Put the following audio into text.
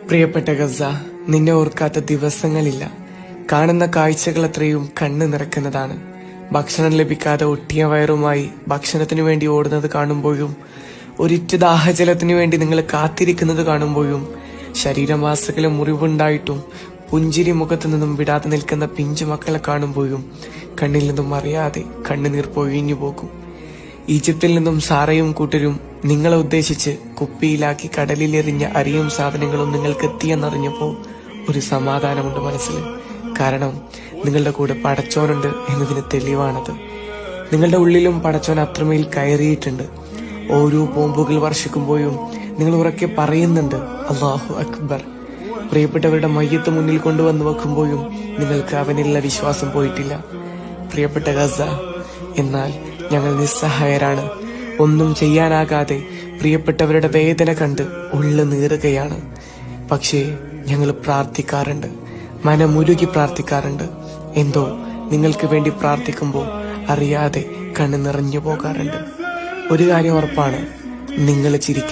പ്രിയപ്പെട്ട ഗസ, നിന്നെ ഓർക്കാത്ത ദിവസങ്ങളില്ല. കാണുന്ന കാഴ്ചകൾ അത്രയും കണ്ണ് നിറക്കുന്നതാണ്. ഭക്ഷണം ലഭിക്കാതെ ഒട്ടിയ വയറുമായി ഭക്ഷണത്തിനു വേണ്ടി ഓടുന്നത് കാണുമ്പോഴും, ഒരിറ്റു ദാഹജലത്തിനു വേണ്ടി നിങ്ങൾ കാത്തിരിക്കുന്നത് കാണുമ്പോഴും, ശരീരമാസകലം മുറിവുണ്ടായിട്ടും പുഞ്ചിരി മുഖത്തു നിന്നും വിടാതെ നിൽക്കുന്ന പിഞ്ചു മക്കളെ കാണുമ്പോഴും കണ്ണിൽ നിന്നും അറിയാതെ കണ്ണുനീർ പൊഴിഞ്ഞു പോകും. ഈജിപ്തിൽ നിന്നും സാറയും കൂട്ടരും നിങ്ങളെ ഉദ്ദേശിച്ച് കുപ്പിയിലാക്കി കടലിലെറിഞ്ഞ അരിയും സാധനങ്ങളും നിങ്ങൾക്ക് എത്തിയെന്നറിഞ്ഞപ്പോൾ ഒരു സമാധാനമുണ്ട് മനസ്സിൽ. കാരണം നിങ്ങളുടെ കൂടെ പടച്ചോനുണ്ട് എന്നതിന് തെളിവാണത്. നിങ്ങളുടെ ഉള്ളിലും പടച്ചോൻ അത്രമേൽ കയറിയിട്ടുണ്ട്. ഓരോ ബോംബുകൾ വർഷിക്കുമ്പോഴും നിങ്ങൾ ഉറക്കെ പറയുന്നുണ്ട് അല്ലാഹു അക്ബർ. പ്രിയപ്പെട്ടവരുടെ മയ്യത്ത് മുന്നിൽ കൊണ്ടുവന്ന് വെക്കുമ്പോഴും നിങ്ങൾക്ക് അവനിലുള്ള വിശ്വാസം പോയിട്ടില്ല. പ്രിയപ്പെട്ട ഗസ, എന്നാൽ ഞങ്ങൾ നിസ്സഹായരാണ്. ഒന്നും ചെയ്യാനാകാതെ പ്രിയപ്പെട്ടവരുടെ വേദന കണ്ട് ഉള്ളു നീറുകയാണ്. പക്ഷേ ഞങ്ങൾ പ്രാർത്ഥിക്കാറുണ്ട്, മനമുരുകി പ്രാർത്ഥിക്കാറുണ്ട്. എന്തോ നിങ്ങൾക്ക് വേണ്ടി പ്രാർത്ഥിക്കുമ്പോൾ അറിയാതെ കണ്ണ് നിറഞ്ഞു പോകാറുണ്ട്. ഒരു കാര്യം ഉറപ്പാണ്, നിങ്ങൾ ചിരിക്കും.